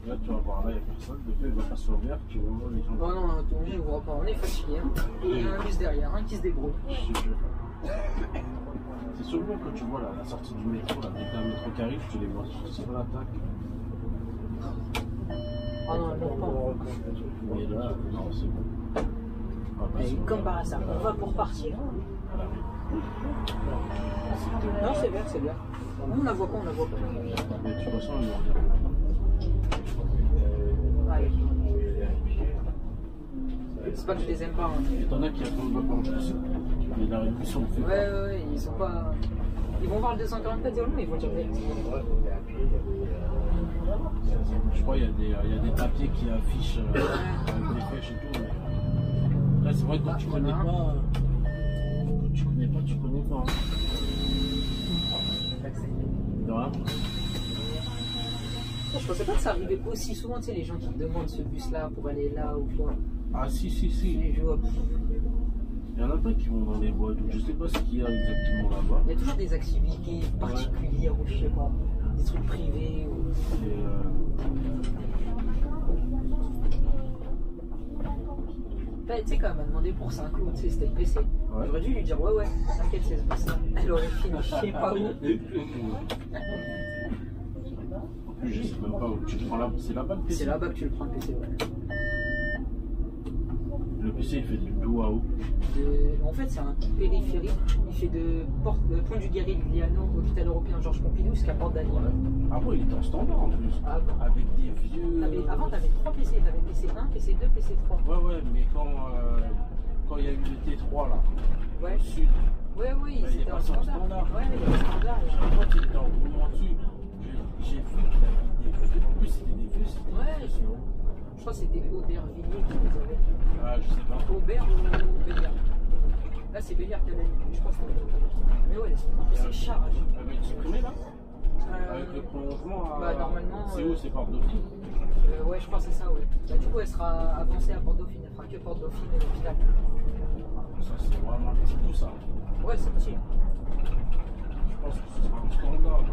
Là, tu vas voir, là, il n'y a personne. Le fait, il va passer au vert, tu vas voir les gens. Oh non, on ne voit pas, on est fatigué. Hein. Il y a un bus derrière, un qui se débrouille. C'est souvent que tu vois là, la sortie du métro, là, dès que t'as un métro qui arrive, tu les vois sur l'attaque. Ah non, elle ne pas. Mais là, non, c'est bon. Et comme par hasard, on va pour partir. Non, c'est vert, c'est vert. On la voit pas, on la voit pas. Mais de toute façon, on Allez. C'est pas que je les aime pas. Hein. Et t'en as qui attendent pas en plus. Mais la réduction fait pas. Ouais, ils sont pas. Ils vont voir le 244 mais ils vont dire direct. Je crois qu'il y a des papiers qui affichent avec des flèches et tout. Là, c'est vrai que quand tu connais pas. Quand tu connais pas, tu connais pas. De rien. Je pensais pas que ça arrivait aussi souvent, tu sais, les gens qui demandent ce bus-là pour aller là ou quoi. Ah, si. Les jours. Il y en a pas qui vont dans les boîtes, je sais pas ce qu'il y a exactement là-bas. Il y a toujours des activités particulières ou je sais pas, des trucs privés. Ou... Tu sais, quand elle m'a demandé pour Saint-Cloud, tu sais, c'était le PC. Ouais. J'aurais dû lui dire ouais, t'inquiète, c'est ce bus-là. Elle aurait fini, je sais pas où. En plus, je sais même pas où tu le prends là, c'est là-bas le PC. C'est là-bas que tu le prends le PC, ouais. Le PC il fait d'où à où? En fait, c'est un périphérique. Il fait de Pont du Guérigliano, hôpital européen Georges Pompidou, jusqu'à Porte d'Anier. Ah bon, il était en standard en plus. Avec des vieux. Avant, t'avais 3 PC. T'avais PC 1, PC 2, PC 3. Ouais, mais quand il y a eu le T3 là, au sud. Oui, il était en standard. Ouais, il était en standard. Je crois qu'il était en roulement dessus. J'ai vu qu'il avait des vieux. En plus, c'était des vieux. Ouais. Je crois que c'était Aubervilliers qui les avait. Ah, je sais pas. Aubert ou Béliard. Là, c'est Béliard qui a gagné. Je crois que c'était Aubervilliers. Mais ouais, c'est charge. Elle va être supprimée là avec le prolongement à... Bah, normalement. C'est où? C'est Porte Dauphine? Ouais, je crois que c'est ça, ouais. Bah, du coup, elle sera avancée à Porte Dauphine. Elle fera que Porte Dauphine et l'hôpital. Ça, c'est vraiment petit tout ça. Ouais, c'est petit. Je pense que ce sera un standard.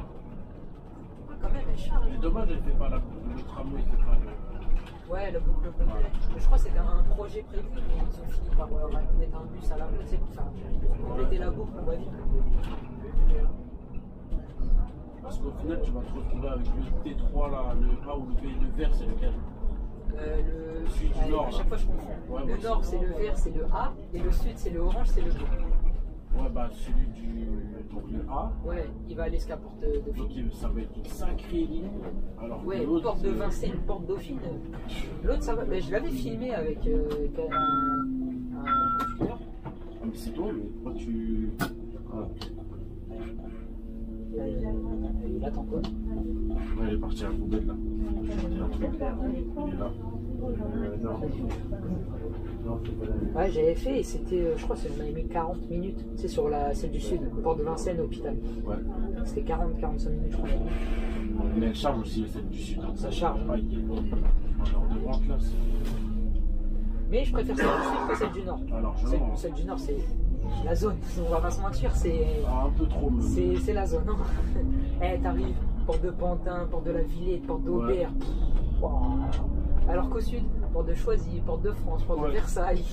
Quand même, elle charge. C'est dommage, elle fait pas le tramway, il fait pas le... Ouais, le boucle complet. Je crois que c'était un projet prévu, mais ils ont fini par mettre un bus à la place pour faire compléter la boucle, on va dire. Parce qu'au final, tu vas te retrouver avec le T3 là, le A ou le B, le vert, c'est lequel? Le sud du nord. À chaque fois, je confonds. Ouais, le nord, c'est le vert, c'est le A, et le sud, c'est le orange, c'est le B. Ouais, bah celui du. Donc le A. Ouais, il va aller jusqu'à Porte Dauphine. Donc ça va être une sacrée ligne. Alors ouais, Porte de Vincennes, Porte Dauphine. L'autre, ça va. Mais je l'avais filmé avec un conducteur. Ah, mais c'est toi, mais pourquoi tu. Ah. Il attend quoi? Ouais, il est parti à la poubelle là. Il est là. Non. Ouais, j'avais fait et c'était, je crois que ça m'avait mis 40 minutes. C'est sur celle du sud, Porte de Vincennes, hôpital. Ouais. C'était 40-45 minutes, je crois. Mais elle charge aussi celle du sud. Hein. Ça charge. En heure de vente là. Mais je préfère celle du sud que celle du nord. Alors, celle du nord, c'est la zone. On va pas se mentir, c'est. Ah, un peu trop. C'est la zone. Eh, t'arrives, Porte de Pantin, Porte de la Villette, Porte d'Aubert. Ouais. Wow. Alors qu'au sud, Porte de Choisy, Porte de France, Porte de Versailles.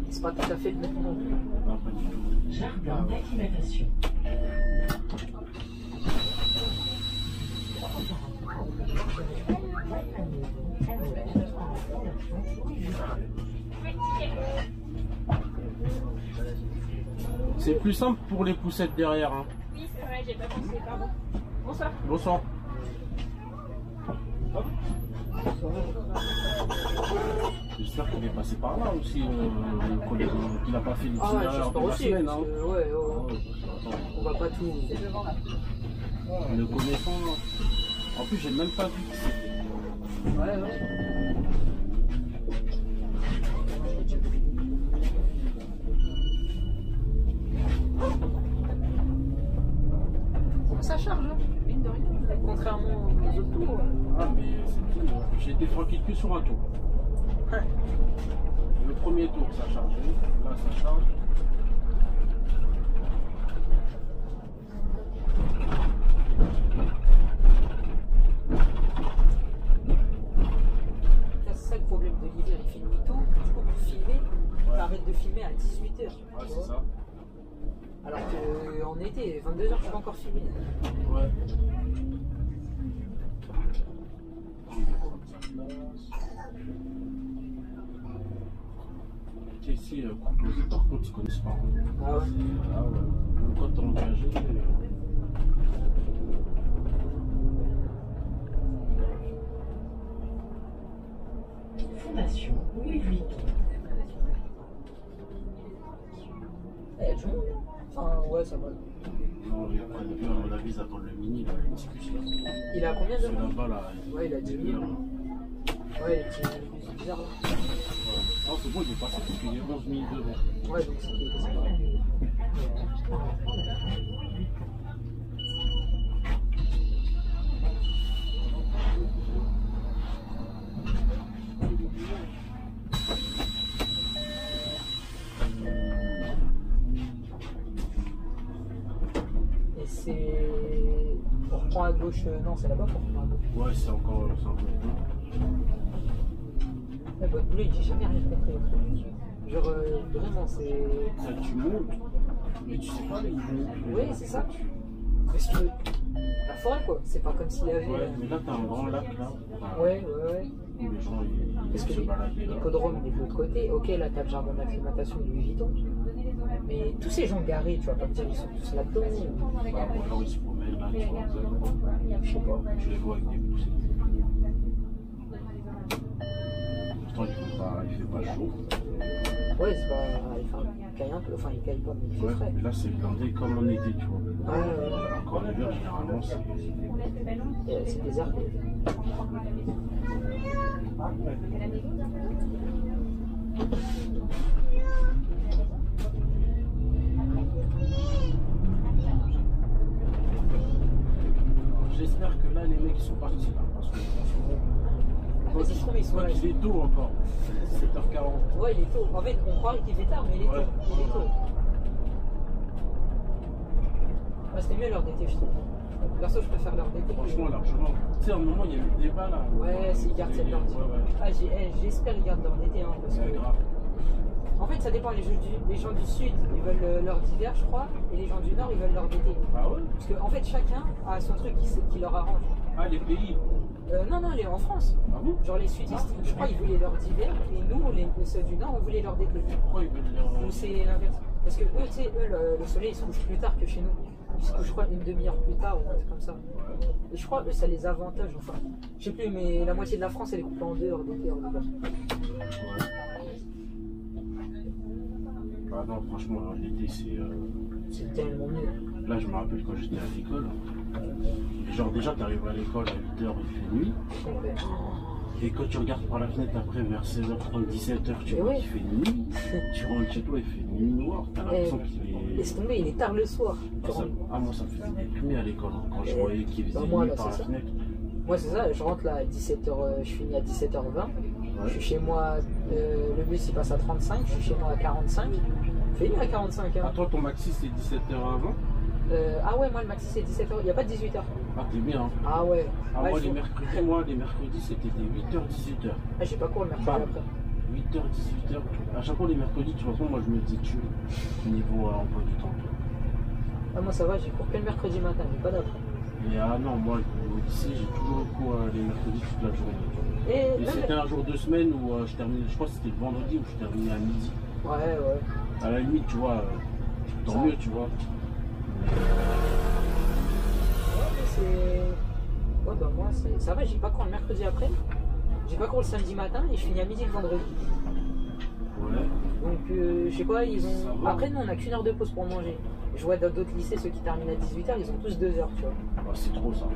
C'est pas tout à fait le même nom. Non, pas du tout. Jardin d'acclimatation. C'est plus simple pour les poussettes derrière. Hein. Oui, c'est vrai, j'ai pas pensé, pardon. Bonsoir. Bonsoir. J'espère qu'il est passé par là aussi, le collègue, qu'il n'a pas fait l'itinéraire de la semaine. Hein. Ouais. On va pas tout. C'est devant là. Le connaissant. En plus, j'ai même pas vu que c'était. Ouais. Ça charge, hein, mine de rien. Contrairement aux autres tours. Ah, mais c'est tout. J'ai été tranquille que sur un tour. Le premier tour, ça charge. Là, ça charge. en été, 22h, je peux encore filmer. Ouais. Ici, par contre, ils connaissent pas. Ah ouais. Ah ouais. Même quand t'es engagé. Fondation Louis Vuitton. Il y a du monde. Enfin, ouais, ça va. Non, les depuis, à mon avis, ils attendent le mini, là, le Ticus, là. Il a combien de C'est là-bas, là. Ouais, il a 10 000. Ouais, c'est bizarre là. Ouais. Non, c'est bon, il est passé parce qu'il est 11 000 devant. Ouais, donc c'est pareil. Et c'est. On reprend à gauche. Non, c'est là-bas qu'on reprend à gauche. Ouais, c'est encore un peu long. La boîte bleue, j'ai jamais rien compris. Genre, vraiment, c'est. Ça, tu montes, mais tu sais pas où ils vont. Oui, c'est ça. Parce que la forêt, quoi, c'est pas comme s'il y avait. Ouais, mais là, t'as un grand lac, là. Enfin, Ouais. où les gens, Parce ils que se baladent. l'hippodrome il est de l'autre côté. Ok, là, t'as le jardin d'acclimatation de Louis Vuitton. Mais tous ces gens garés, tu vas pas me dire, ils sont tous là-dedans. Bah, ou alors, ils se promènent, là, tu vois. Je sais pas. Tu les vois avec des poussées. Pourtant, il fait pas chaud. Ouais, c'est pas. Il caille un peu. Enfin, il caille pas, mais il fait Ouais, frais. mais là, c'est blindé comme en été, tu vois. Ouais. Alors qu'en hiver, généralement, c'est. C'est des arbres. J'espère que là, les mecs, ils sont partis, là. Parce que franchement. Mais si je trouve, ils sont là. Il est tôt encore. 7h40. Ouais, il est tôt. En fait, on croirait qu'il fait tard, mais il est tôt. Ouais. Il est tôt. Ouais, c'était mieux l'heure d'été, je trouve. Perso, je préfère l'heure d'été. Franchement, largement. Tu sais, à un moment, il y a eu le débat là. Ouais, s'ils gardent cette heure d'été. Ah, j'espère qu'ils gardent l'heure d'été, hein, parce C'est que. grave. En fait, ça dépend. Les gens du sud, ils veulent l'heure d'hiver, je crois, et les gens du nord, ils veulent l'heure d'été. Ah ouais? Parce qu'en fait, chacun a son truc qui leur arrange. Ah, les pays. Non, elle est en France. Ah bon? Genre les sudistes, je crois, ils voulaient l'heure d'hiver, et nous, ceux du nord, on voulait l'heure d'été. Pourquoi ils veulent leur. Ou c'est l'inverse. Parce que eux, tu sais, le soleil, il se couche plus tard que chez nous. Il se couche, je crois, une demi-heure plus tard, ou un truc comme ça. Ouais. Et je crois que ça les avantage, enfin. Je sais plus, mais la moitié de la France, elle est coupée en deux, heure d'été, heure d'hiver. Ouais. Ah non, franchement, l'été, c'est. C'est tellement mieux. Là, je me rappelle quand j'étais à l'école. Genre, déjà, t'arrives à l'école à 8h, il fait nuit. Ouais. Et quand tu regardes par la fenêtre après vers 16h30, 17h, tu Et vois ouais. qu'il fait nuit. Tu rentres chez toi, il fait nuit noire. T'as l'impression qu'il est. Laisse tomber, il est tard le soir. Moi, ça me faisait déprimer à l'école hein, quand je voyais qu'il faisait moi, nuit là, par la c'est ça. fenêtre. Moi, c'est ça, je rentre là à 17h, je finis à 17h20. Ouais. Je suis chez moi, le bus il passe à 35, je suis chez moi à 45. Il fait nuit à 45. Hein. Ah, toi, ton maxi, c'est 17h avant? Ah ouais, moi le maxi c'est 17h, il n'y a pas de 18h. Ah, t'es bien. Hein. Ah ouais. Ah, Ouais, moi, je- les mercredis, c'était des 8h, 18h. Ah, j'ai pas cours le mercredi Bam. après. 8h, 18h. À chaque fois, les mercredis, tu vois, moi, je me dis tu niveau emploi du temps. Ah, moi ça va, j'ai cours que le mercredi matin, j'ai pas d'après. Et ah non, moi, au lycée, j'ai toujours eu cours les mercredis toute la journée. Et Et même c'était un jour de semaine où je terminais, je crois que c'était le vendredi où je terminais à midi. Ouais. À la limite, tu vois, tant Ça. mieux, tu vois. Ouais, mais c'est. Ouais, bah moi ça va, j'ai pas cours le mercredi après. J'ai pas cours le samedi matin et je finis à midi le vendredi. Ouais. Donc je sais pas, ils Ça ont. va. Après nous on a qu'une heure de pause pour manger. Je vois dans d'autres lycées, ceux qui terminent à 18h, ils ont tous 2 heures, tu vois. Bah, c'est trop ça.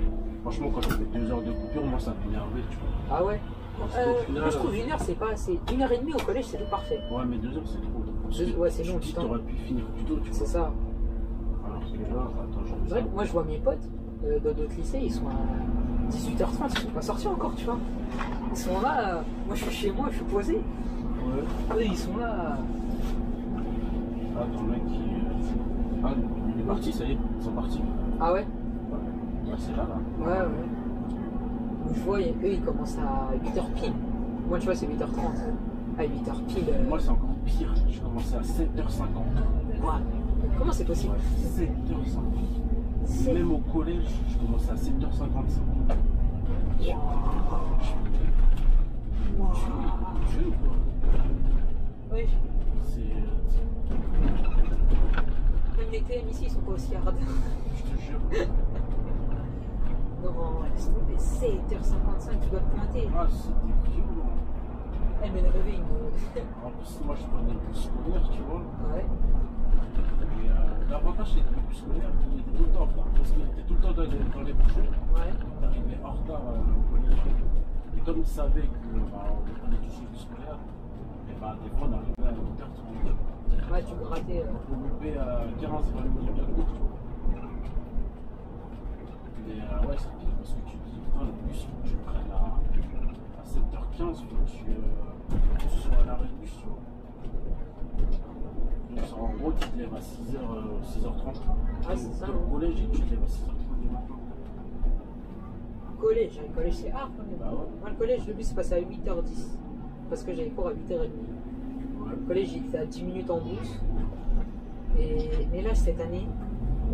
Franchement, quand je fais 2 heures de coupure, moi ça m'énervait, tu vois. Ah ouais. Parce qu'au final, Moi je trouve 1 heure c'est pas assez. 1h30 au collège c'est tout parfait. Ouais, mais 2 heures c'est trop. Parce que Ouais, c'est tu long, te dis, putain. t'aurais pu finir plus tôt, tu C'est vois. ça. Alors que là, attends, j'en C'est vrai que moi je vois mes potes dans d'autres lycées, ils sont à 18h30, ils sont pas sortis encore, tu vois. Ils sont là, moi je suis chez moi, je suis posé. Ouais. Eux ils sont là. Ah, ton mec qui. Ah, il est parti, ça y est, ils sont partis. Ah ouais. Ouais, c'est là, là. Ouais. Donc, je vois, eux ils commencent à 8h pile. Moi tu vois c'est 8h30. À 8h pile. Moi, c'est encore pire. J'ai commencé à 7h50. Ouais. Comment c'est possible? 7h50. Même au collège, je commençais à 7h55. Jeu ou quoi? Oui. C'est. Même les TM ici, ils sont pas aussi hard. Je te jure. Non, laisse tomber. 7h55, tu dois te pointer. Ah, c'était violent. Elle me réveille une. En plus, moi je prenais le bus scolaire, tu vois. Ouais. Et l'avantage, c'est que le bus scolaire, il était tout le temps en retard. Parce qu'il était tout le temps dans les bouchons. Ouais. Il arrivait en retard au collège. Et comme il savait que on prenait toujours le bus scolaire, et des fois on arrivait à 8h30. Ouais, tu grattais. On loupait à 15-20 minutes de cours, tu vois. Mais ouais, c'est pire parce que tu te dis, putain, le bus, faut que tu le prennes à 7h15, faut que tu sois à l'arrêt de bus, tu vois. Donc, en gros, tu te lèves à 6h30. Ah, c'est ça, Au ouais. collège, et tu te lèves à 6h30 du matin. Collège, le collège c'est hard quand même. Bah ouais. Moi, le collège, le bus passait à 8h10. Parce que j'avais cours à 8h30. Ouais. Le collège, il était à 10 minutes en bus. Mais là, cette année,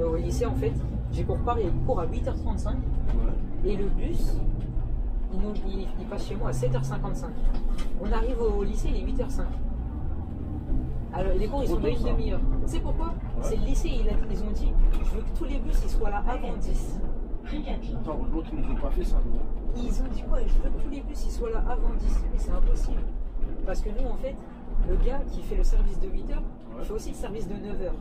au lycée, en fait, j'ai cours pas, il court à 8h35. Ouais. Et le bus, il passe chez moi à 7h55. On arrive au lycée, il est 8h05. Alors, les cours, ils sont de une demi-heure. Tu sais pourquoi? C'est le lycée, ils ont dit, je veux que tous les bus ils soient là avant 10. Attends, heureusement qu'ils nous ont pas fait ça, nous. Ils ont dit quoi? Je veux que tous les bus ils soient là avant 10. Mais c'est impossible. Parce que nous, en fait, le gars qui fait le service de 8h, il fait aussi le service de 9h.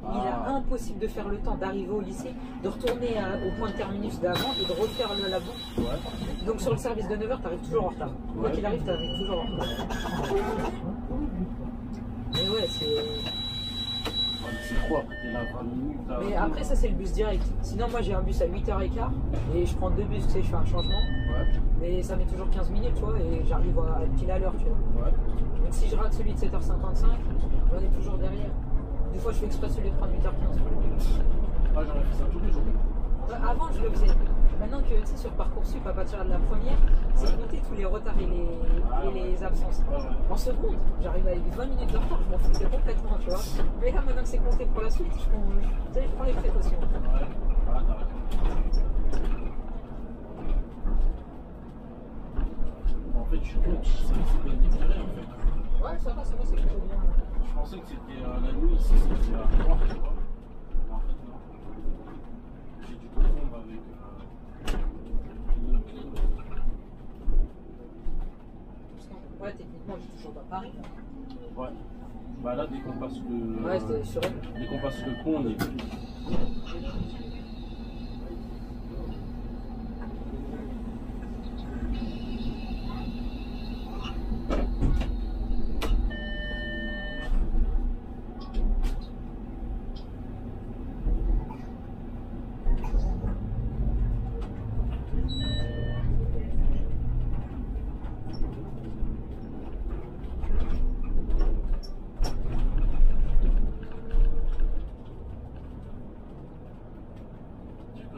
Il est impossible de faire le temps d'arriver au lycée, de retourner au point de terminus d'avant et de refaire le labo. Ouais. Donc sur le service de 9h, tu arrives toujours en retard. Quoi qu'il arrive, tu arrives toujours en retard. Mais ouais, C'est trop, après t'es là 20 minutes. Mais après, ça c'est le bus direct. Sinon, moi j'ai un bus à 8h15 et je prends deux bus, tu sais, je fais un changement. Ouais. Mais ça met toujours 15 minutes, tu vois, et j'arrive à pile à l'heure, tu vois. Ouais. Donc si je rate celui de 7h55, on est toujours derrière. Des fois, je fais exprès celui de prendre 8h15. Ah, j'aurais fait ça tous les jours. Avant, je le faisais. Maintenant que, tu sais, sur Parcoursup, à partir de la première, c'est compter tous les retards et les absences. Ouais, ouais. En seconde, j'arrive avec 20 minutes de retard, je m'en foutais complètement, tu vois. Mais là, maintenant que c'est compté pour la suite, je prends les précautions. Ouais. Ah, t'as raison. En fait, je suis con, c'est bien différé en fait. Ouais, ça va, c'est bon, c'est plutôt bien. Je pensais que c'était la nuit ici, c'était à noir, tu vois. Mais en fait, non. J'ai dû confondre avec une autre ligne. Ouais, techniquement, je suis toujours dans Paris. Ouais. Bah là, dès qu'on passe le. Ouais, c'était sur elle. Dès qu'on passe le pont, on est plus.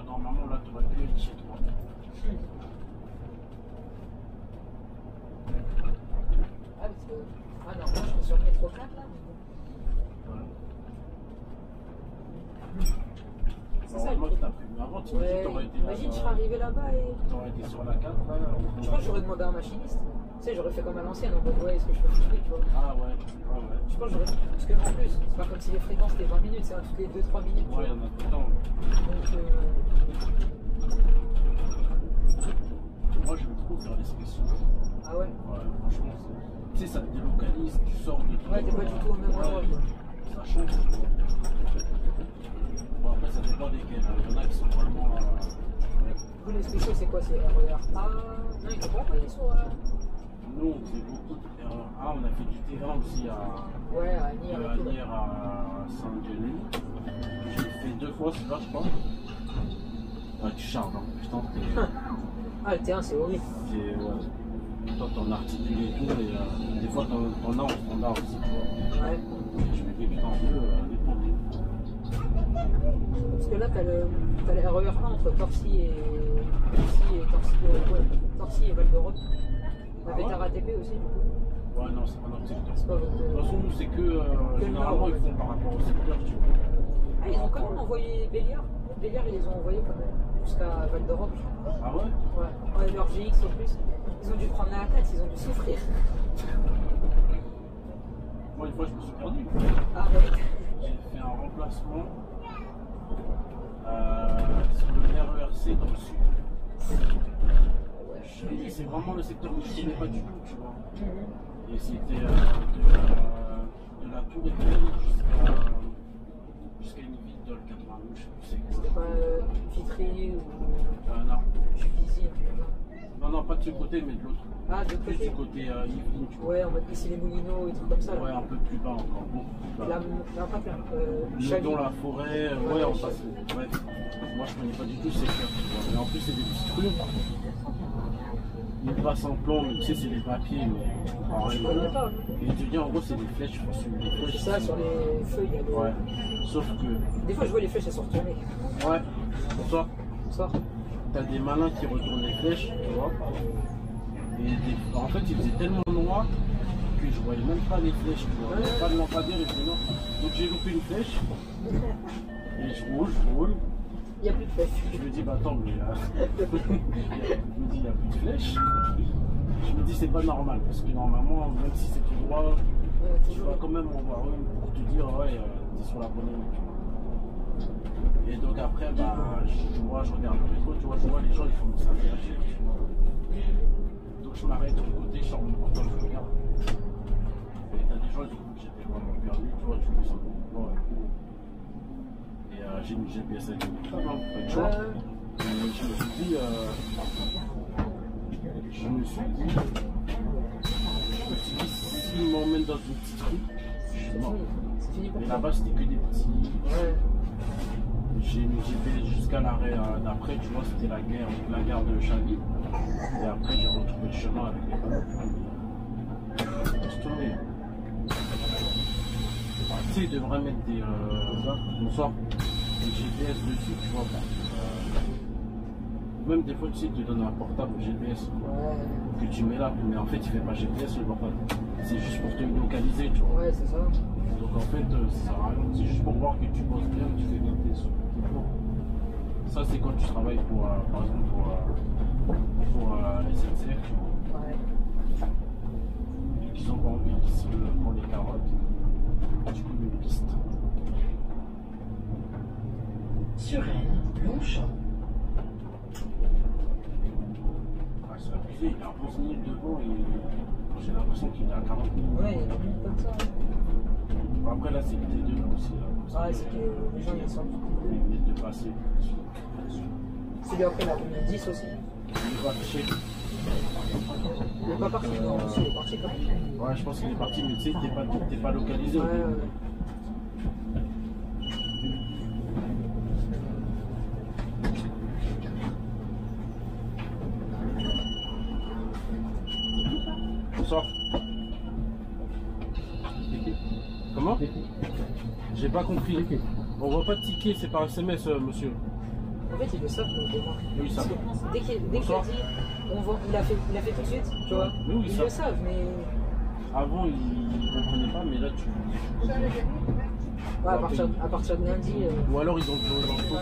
Normalement, là, tu aurais pu être chez toi. Ah, parce que. Ah non, moi je suis sur le métro 4 là. Ouais. C'est ça le Normalement, truc. t'as prévenu avant, tu m'as dit Ouais, que t'aurais été imagine, je serais arrivé là-bas et. T'aurais été sur la 4 là. Je pense que j'aurais demandé à un machiniste. Tu sais, j'aurais fait comme à l'ancienne en mode ouais, est-ce que je peux filmer, tu vois. Ah ouais, ouais. Je pense que j'aurais. Parce que en plus, c'est pas comme si les fréquences étaient 20 minutes, c'est toutes les 2-3 minutes. tu Ouais, il y vois. en a tout le temps. Donc, Moi, j'aime trop faire les spéciaux. ah ouais. Ouais, franchement, tu sais, ça te délocalise, tu sors de trucs. Ouais, t'es pas du tout au même endroit, quoi. Ça change. Bon, après, ça dépend desquels. Il y en a qui sont vraiment. Vous, les spéciaux, c'est quoi? C'est RER A? Non, ils sont pas envoyés sur. Nous, on fait beaucoup de terrain. Ah, on a fait du terrain aussi à. Ouais, à Nier et tout. Nier à Saint-Denis. J'ai fait 2 fois celui-là, je crois. Ouais, tu charges, hein. Putain, Ah, le terrain, c'est horrible. ouais. Toi, t'en articules et tout, et des fois, t'en as en standard aussi, tu vois. Ouais. Je me dis, putain, en bleu, l'époque. Parce que là, t'as le RER A entre Torcy et Torcy et Val d'Europe. Avec la RATP aussi, du coup. Ouais, non, c'est pas notre secteur. C'est pas votre. De toute façon, nous, c'est que généralement, nord, ils font par rapport au secteur, tu vois. Ah, ils ont quand même envoyé Béliard. Béliard, ils les ont envoyés quand même jusqu'à Val d'Europe. Ah ouais? Ouais, leur GX en plus. Ils ont dû prendre la tête, ils ont dû souffrir. Moi, une fois, je me suis perdu. Arrête. J'ai fait un remplacement sur le RERC dans le sud. Je te dis, c'est vraiment le secteur que je ne connais pas du tout, tu vois. Et c'était de la Tour Eiffel jusqu'à une ville dans le 92, je sais plus c'est quoi. C'était pas Vitry ou Non. Juvisy. Non, pas de ce côté, mais de l'autre. Ah, de Plus côté. du côté Yvelines, tu vois. Ouais, on va ici les Moulineaux et trucs comme ça. Ouais, un peu plus bas encore, beaucoup plus bas. Là, pas plein. Dans la forêt, ouais, on passe. Ouais. Moi, je connais pas du tout ce secteur, tu vois. Mais en plus, c'est des petites rues. Ils passent en plomb, mais tu sais, c'est des papiers, mais. Je connais pas. Et tu dis, en gros, c'est des flèches, il faut suivre des flèches. C'est ça, sur les feuilles, il y a des... Ouais. Sauf que. Des fois, je vois les flèches, elles sont retournées. Ouais. Bonsoir. Bonsoir. T'as des malins qui retournent les flèches, tu vois. Et en fait, il faisait tellement noir que je voyais même pas les flèches, tu vois. Il n'y avait pas de lampadaire et tout, non. Donc j'ai loupé une flèche. Et je roule. Il n'y a plus de flèches. Je me dis, bah attends, mais je me dis, il n'y a plus de flèches. Je me dis, c'est pas normal. Parce que normalement, même si c'est tout droit, tu vas quand même en voir une pour te dire, ouais, t'es sur la bonne ligne, tu vois. Et donc après, bah, je regarde le métro, tu vois, je vois les gens, ils commencent à réagir, tu vois. Donc je m'arrête de côté, je sors mon portable, je regarde. Et t'as des gens, du coup, j'étais vraiment perdu, tu vois, tu me sens bon. Et j'ai mis GPS avec mon portable, hein, pas de choix. Je me suis dit, s'ils m'emmènent dans une petite rue, je suis mort. Et là-bas, c'était que des petits. Ouais. J'ai fait jusqu'à l'arrêt d'après, tu vois, c'était la gare de Chaville. Et après, j'ai retrouvé le chemin avec les panneaux. Laisse tomber. Tu sais, ils devraient mettre des. Bonsoir. Des GPS dessus, tu vois. Même des fois, tu sais, tu te donnes un portable GPS que tu mets là. Mais en fait, il fait pas GPS le portable. C'est juste pour te localiser, tu vois. Ouais, c'est ça. Donc en fait, ça sert à rien. C'est juste pour voir que tu bosses bien, que tu fais bien tes plans. Ça, c'est quand tu travailles pour, par exemple, pour SNCF, tu vois. Ouais. Et qu'ils ont pas envie qu'ils pour les carottes. Du coup, une piste. Suresnes, Longchamp. Ah, c'est abusé, il a 11 minutes devant et j'ai l'impression qu'il est à 40 minutes. Ouais, il y a des minutes comme ça. Après, là, c'est le T2 aussi. Là. Ah, c'est que les gens, ils sont. Ils viennent de passer. Celui après, la 2010 aussi. Il va afficher. Il est pas parti, non, il est parti quand même. Ouais, je pense qu'il est parti, mais tu sais, t'es pas localisé. Ouais, ouais. Bonsoir. Comment? J'ai pas compris. On voit pas de ticket, c'est par SMS, monsieur. En fait, ils le savent, mais bon. Oui, ça. Dès qu'il a dit, il a fait tout de suite, tu vois. Oui, Ils le savent, mais. Avant, ils comprenaient pas, mais là, tu. Ouais, à partir de lundi. Ou alors, ils ont donné l'info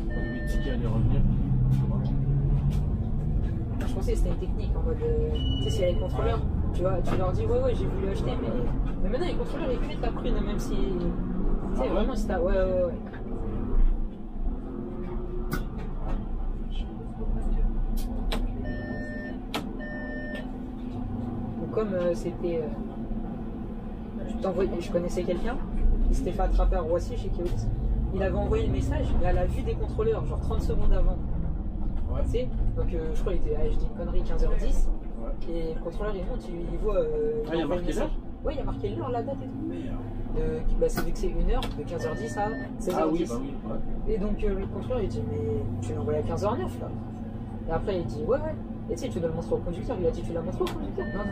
que le ticket allait revenir. Je pensais que c'était une technique en mode. Tu sais, s'il y a les contrôleurs, tu vois, tu leur dis, ouais, j'ai voulu acheter, mais maintenant, les contrôleurs, ils mettent ta prune, même si. Tu sais, vraiment, si t'as. Ouais. Comme c'était. Je connaissais quelqu'un, il s'était fait attraper à Roissy chez Keolis. Il avait envoyé le message, et à la vue des contrôleurs, genre 30 secondes avant. Ouais. Tu sais, donc je crois qu'il était, je dis une connerie, 15h10. Ouais. Et le contrôleur il monte, il voit. Il y a marqué l'heure? Ouais, il y a marqué l'heure, la date et tout. Merde. Bah, c'est vu que c'est 1h, de 15h10 à 16h10. Ah oui, bah oui. Ouais. Et donc le contrôleur il dit, mais tu l'as envoyé à 15h09 là. Et après il dit, ouais. Et tu sais, tu dois le montrer au conducteur. Il a dit, tu l'as montré au conducteur? Non.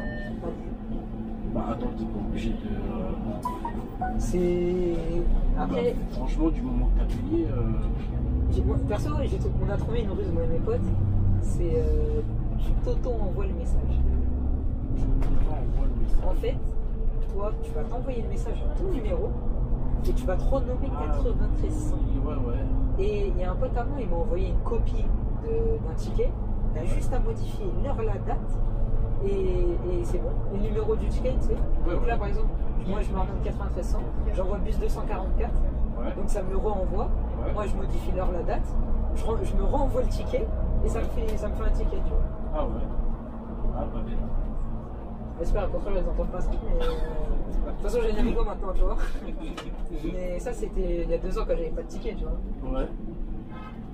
Bah attends, t'es pas obligé de. C'est. Après. Bah, franchement, du moment que t'as payé. Perso, on a trouvé une ruse, moi et mes potes. C'est. Toto envoie le message. Toto envoie le message. En fait, toi, tu vas t'envoyer le message à ton numéro. et tu vas te renommer 9300. Ouais, ouais. Et il y a un pote à moi, il m'a envoyé une copie d'un ticket. Tu as juste à modifier l'heure, la date, et c'est bon. Le numéro du ticket, tu sais. Ouais, Donc là, ouais. par exemple, moi je me renomme 9300, j'envoie bus 244, Ouais. donc ça me le renvoie. Ouais. Moi je modifie l'heure, la date, je me renvoie le ticket, et ça me fait un ticket, tu vois. Ah ouais. Ah bah bien. J'espère qu'au contraire, ils n'entendent pas ça, mais de toute façon, j'ai Navigo maintenant, tu vois. Mais ça, c'était il y a 2 ans quand j'avais pas de ticket, tu vois. Ouais.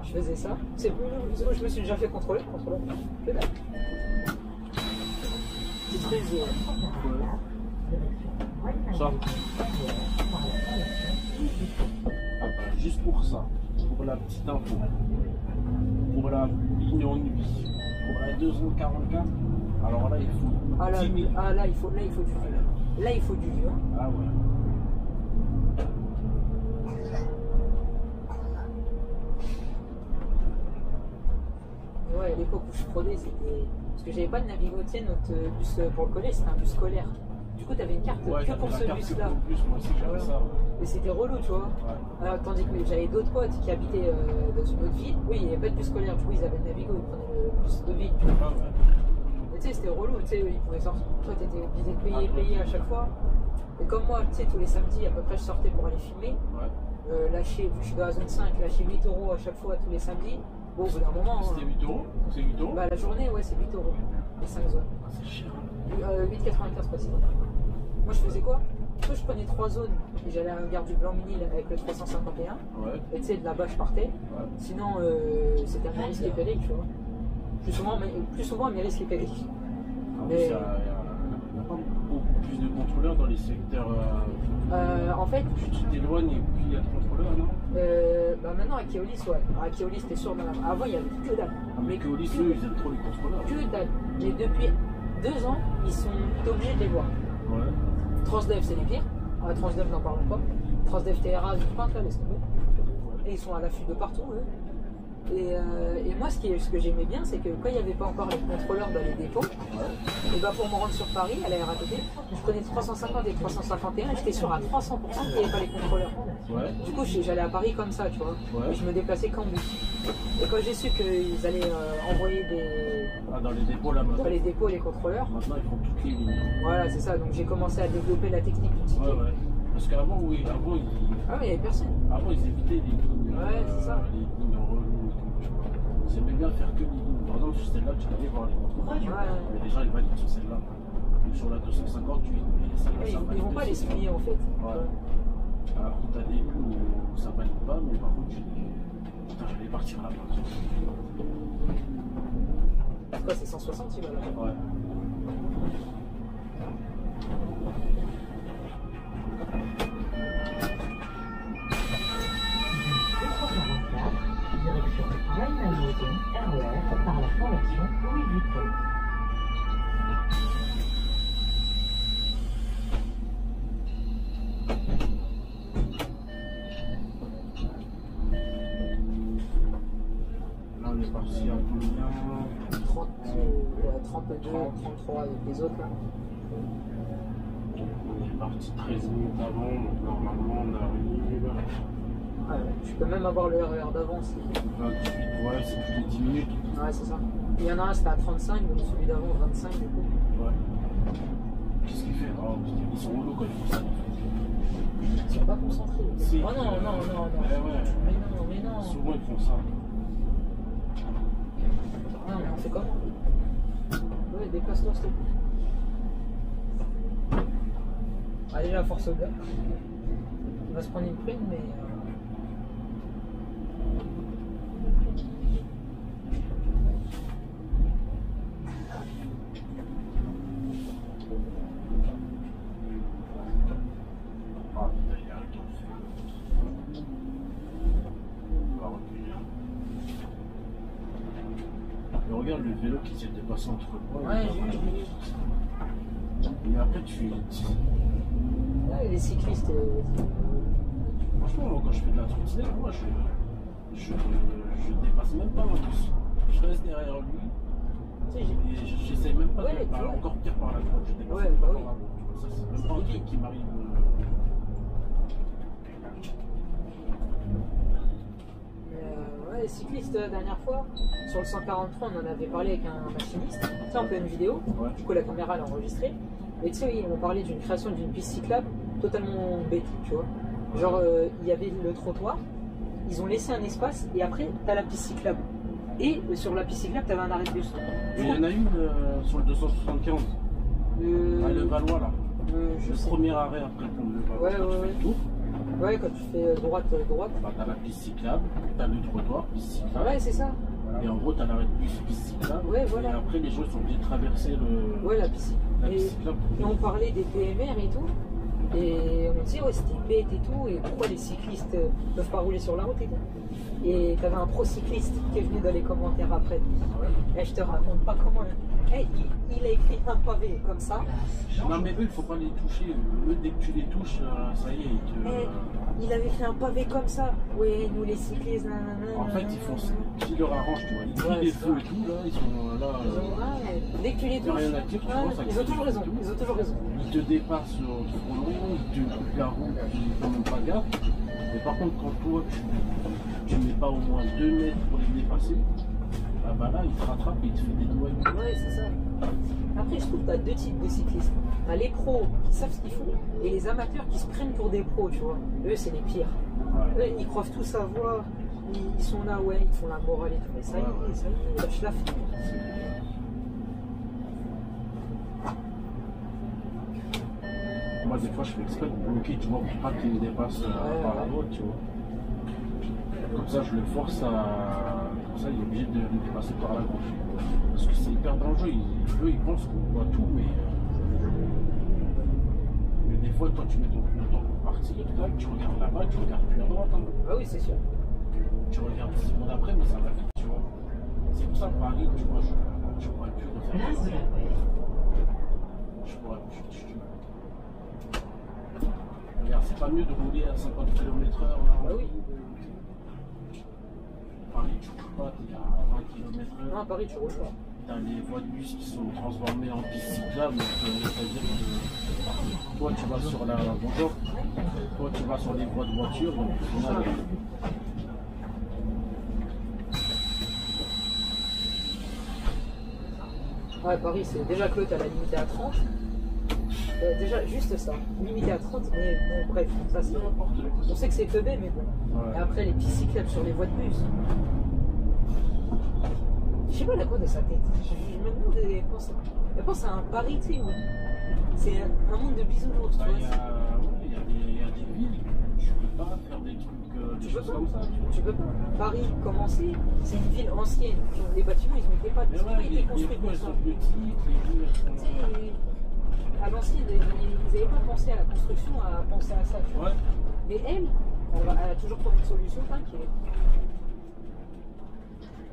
Je faisais ça. C'est bon, je me suis déjà fait contrôler. Que dalle. C'est très. Ça. Ah bah, juste pour ça, pour la petite info, pour la ligne en nuit, pour la 244, alors là il faut Ah là, 10 000. là, il faut du jus. Là, il faut du jus. Hein. Ah ouais. Ouais, à l'époque où je fraudais, c'était. Parce que j'avais pas de Navigo, tu sais, notre bus pour le collège, c'était un bus scolaire. Du coup, t'avais une carte Ouais, que pour la ce carte bus-là. que pour le bus, moi aussi j'avais Ouais. ça. Et c'était relou, tu vois. Ouais. Alors, tandis que j'avais d'autres potes qui habitaient dans une autre ville. Oui, il n'y avait pas de bus scolaire, du coup, ils avaient le Navigo, ils prenaient le bus de ville. Tu vois. Ah ouais. Mais tu sais, c'était relou, tu sais, ils pouvaient sortir. Toi, t'étais obligé de payer à chaque fois. Et comme moi, tu sais, tous les samedis, à peu près, je sortais pour aller filmer. Ouais. Lâcher, vu que je suis dans la zone 5, lâcher 8 € à chaque fois, tous les samedis. Bon, au bout d'un moment. C'était 8 euros. C'est 8 euros. Bah, la journée, ouais, c'est 8 €. Les 5 zones. Ah, c'est cher. 8,95 précisément. Moi, je faisais quoi? Soit je prenais 3 zones et j'allais à la gare du Blanc-Minil avec le 351. Ouais. Et tu sais, de là-bas, je partais. Ouais. Sinon, c'était un risque et péril, tu vois. Plus souvent, un risque et péril. En Mais- plus, il n'y a pas beaucoup plus de contrôleurs dans les secteurs. En fait, Plus tu t'éloignes et plus il y a de contrôleurs, non? bah maintenant à Keolis, ouais. À Keolis, t'es sûr. Avant, il y avait que dalle. Ah, mais qu'au lycée, eux, ils aiment trop les contrôleurs. Que dalle. Mais depuis 2 ans, ils sont obligés de les voir. Ouais. Transdev, c'est les pires. Ah, Transdev, n'en parlons pas. Transdev TRA, Villepinte, là, laisse tomber. Et ils sont à l'affût de partout, eux. Et moi, ce que j'aimais bien, c'est que quand il n'y avait pas encore les contrôleurs dans les dépôts, et bah pour me rendre sur Paris, à la RATP, je prenais 350 et 351 et j'étais sûr à 300% qu'il n'y avait pas les contrôleurs. Ouais. Du coup, j'allais à Paris comme ça, tu vois. Ouais. Et je me déplaçais qu'en bus. Et quand j'ai su qu'ils allaient envoyer Ah, dans les dépôts là maintenant. dans les dépôts les contrôleurs, Maintenant, ils font toutes les lignes. voilà, c'est ça. Donc j'ai commencé à développer la technique du ticket. Ouais, ouais. Parce qu'avant, oui, avant, Ah, mais il n'y avait personne. ils évitaient les lignes. Ouais, c'est ça. Les lignes en relou et tout. Tu vois. Ils aimaient bien faire que les lignes. Par exemple, sur celle-là, tu allais voir les contrôleurs. Ouais. Mais les gens, ils valident sur celle-là. Donc sur la 258, mais ça, Ouais, ça ils vont pas les souligner en fait. Ouais. Alors que t'as des lignes où ça valide pas, mais par contre, tu dis, putain, j'allais partir là-bas. Quoi, c'est 160, tu vas là. Ouais. Direction Rennes-Maillot, RER, par la formation Louis Vuitton. Là, on est parti à combien? 32, 33 avec les autres là. On est parti 13 minutes avant, donc normalement on arrive. Ouais, tu peux même avoir le RER d'avance. 28, ouais, c'est plus de 10 minutes. Ouais, c'est ça. Il y en a un, c'était à 35, donc celui d'avant, 25 du coup. Ouais. Qu'est-ce qu'il fait? Oh, ils sont relous quand ils font ça. Ils sont pas concentrés. Si. Oh non, non, non, non. Ouais. Mais non. Souvent ils font ça. Non, mais on fait comment? Ouais, déplace-toi, s'il te plaît. Allez, la force au gars. On va se prendre une prime, mais. Ah putain, il y a un temps. On va reculer. Mais regarde le vélo qui s'est dépassé entre moi. Ouais, j'ai vu. Mais après tu. Ouais, les cyclistes. Franchement, moi, quand je fais de la trottinette, moi je dépasse même pas un bus. Je reste derrière lui. Tu sais, j'ai. Et j'essaie même pas Ouais, de. tu vois. Encore pire par la droite, je dépasse Ouais, même pas bah par oui. la droite. Ça, c'est même pas un truc qui m'arrive. cyclistes la dernière fois. Sur le 143, on en avait parlé avec un machiniste. Tu sais, en pleine vidéo. Ouais. Du coup, la caméra l'a enregistré. Et tu sais, oui, on parlait d'une création d'une piste cyclable totalement bête, tu vois. Genre, il y avait le trottoir, ils ont laissé un espace et après, t'as la piste cyclable. Et sur la piste cyclable, t'avais un arrêt de bus. Il y en a une sur le 275, à Le Valois là. Je Le sais. premier arrêt après le pont de Le Valois. Ouais, quand ouais, tu fais le tour, Ouais, quand tu fais droite, bah, t'as la piste cyclable, t'as le trottoir, piste cyclable. Ouais, c'est ça. Et en gros, t'as l'arrêt de bus, piste cyclable. Ouais, voilà. Et après, les gens sont obligés de traverser Ouais, la piste. la Et, piste cyclable. et on parlait des PMR et tout. Et on disait, ouais, c'était bête et tout. Et pourquoi les cyclistes peuvent pas rouler sur la route et tout. Et t'avais un pro cycliste qui est venu dans les commentaires après. Et je te raconte pas comment. Il a écrit un pavé comme ça. Non, mais eux, il faut pas les toucher. Eux, dès que tu les touches, ça y est, ils te. Il avait fait un pavé comme ça. Ouais, nous les cyclistes, nanana. En fait, ils font ce qui leur arrange, tu vois. Ils Ouais, crient les c'est feux ça. et tout, là, ils sont là. Dès que tu les y a rien à touches, dire, tu vois, ça ils ont toujours crie raison. et tout. Ils ont toujours raison. Ils te dépassent trop long, ils te coupent la route, ils font même pas gaffe. Mais par contre, quand toi, tu mets pas au moins 2 mètres pour les dépasser, ah bah là, ils te rattrapent et ils te font des doigts. Ouais, c'est ça. Après, je trouve que tu as deux types de cyclistes. Tu as les pros qui savent ce qu'ils font et les amateurs qui se prennent pour des pros, tu vois. Eux, c'est les pires. Ouais. Eux, ils croient tout savoir. Ils sont là, ouais, ils font la morale et tout. Mais ça y est, lâche la fille. Moi, des fois, je fais exprès de bloquer, tu vois, pour pas qu'il me dépasse par la route, tu vois. Comme ça, je le force à. Comme ça, il est obligé de me dépasser par la gauche. Parce que c'est hyper dangereux. Eux, ils pensent qu'on voit tout, mais des fois, toi, tu mets ton temps pour partir, tac, tu regardes là-bas, tu regardes plus à droite. Hein. Ah oui, c'est sûr. Tu regardes 6 secondes après, mais ça va vite, tu vois. C'est pour ça, Paris, tu vois, je pourrais plus refaire Place de ça. la Paix. Je pourrais plus. Regarde, c'est pas mieux de rouler à 50 km/h là. Ah oui. Paris, tu roules pas, t'es à 20 km/h. Non, à Paris, tu roules pas. T'as les voies de bus qui sont transformées en pistes cyclables, donc, c'est-à-dire que toi tu vas sur la bonjour, toi tu vas sur les voies de voiture, donc au final, Ouais, Paris, c'est déjà que t'as la limité à 30. Déjà, juste ça. Limité à 30, mais bon, bref, ça c'est. On sait que c'est teubé, mais bon. ouais. Et après, les pistes cyclables sur les voies de bus. Je sais pas la quoi de sa tête. Je me demande, elle pense à un Paris, tu sais, où c'est un monde de bisounours, tu Bah, vois. il y a des villes, tu peux pas faire des trucs, des Tu peux choses pas. comme ça. Tu vois. Tu peux pas. Paris, commencer, c'est une ville ancienne. Les bâtiments, ils n'ont pas Mais ouais, été les construits rues pour elles ça. sont petites, les rues elles sont. À l'ancienne, ils n'avaient pas pensé à la construction, à penser à ça. Tu vois. Ouais. Mais elle a toujours trouvé une solution, t'inquiète.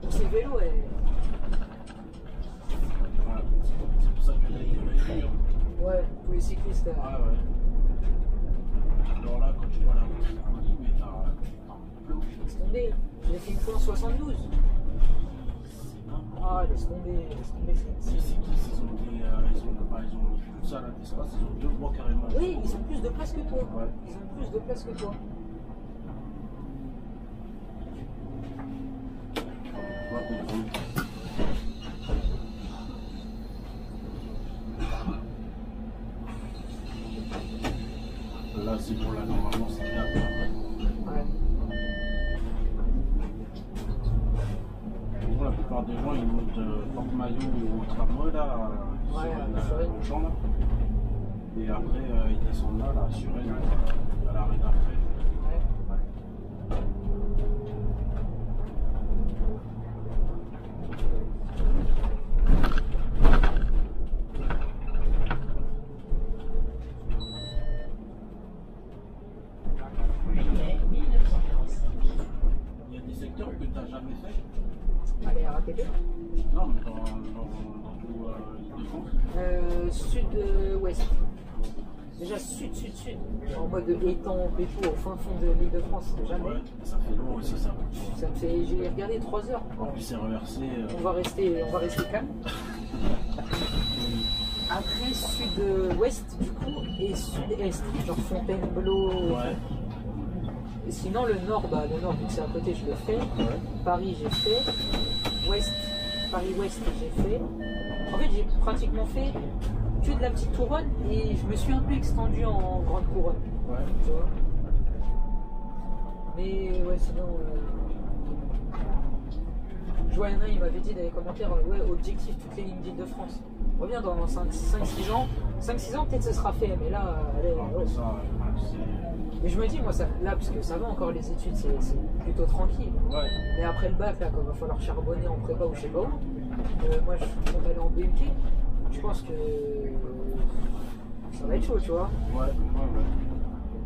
Pour ses vélos, elle. Ouais. C'est pour ça que là, il y a des murs. Ouais, pour les cyclistes. Ah ouais. Alors là, quand tu vois la route qui conduit, mais t'as plein. Laisse tomber. J'ai fait une fois en 72. C'est n'importe Ah, laisse tomber, C'est qui ils ont tout ça là d'espace, ils ont 2 voies carrément. Oui, ils ont plus de place que toi. Ouais. Ils ont plus de place que toi. On va comprendre. Là c'est pour la normalement c'est là après. Ouais. Bon, la plupart des gens ils montent porte-maillot ou au tramway là, Ouais, sur le champ là. Et après ils descendent là, sur elle, à l'arrêt d'après. Juillet 1945. Il y a des secteurs que tu n'as jamais fait. Allez, RATP. Non, mais dans tout l'Île-de-France. Sud-ouest. Déjà sud. En mode étang et tout, au fin fond de l'Île-de-France. Jamais. Ouais, ça fait long aussi ça. Ça me fait. J'ai regardé 3 heures. En plus c'est reversé. On va rester calme. Après, sud-ouest du coup, et sud-est, genre Fontainebleau. Ouais. Et sinon, le nord, vu que c'est à côté, je le fais. Ouais. Paris, j'ai fait. Ouest, Paris-Ouest, j'ai fait. En fait, j'ai pratiquement fait que de la petite couronne et je me suis un peu extendu en grande couronne. Ouais. Tu vois. Mais ouais, sinon. Je vois, il y en a, il m'avait dit dans les commentaires, ouais, objectif toutes les lignes d'Île-de-France. Reviens dans 5-6 ans. 5-6 ans, peut-être ce sera fait, mais là, allez, Après ouais. ça, Mais je me dis, moi, ça, là, parce que ça va encore, les études, c'est plutôt tranquille. ouais. Mais après le bac, là, quand il va falloir charbonner en prépa ou je sais pas où, moi, je compte aller en BUT. Je pense que ça va être chaud, tu vois. Ouais.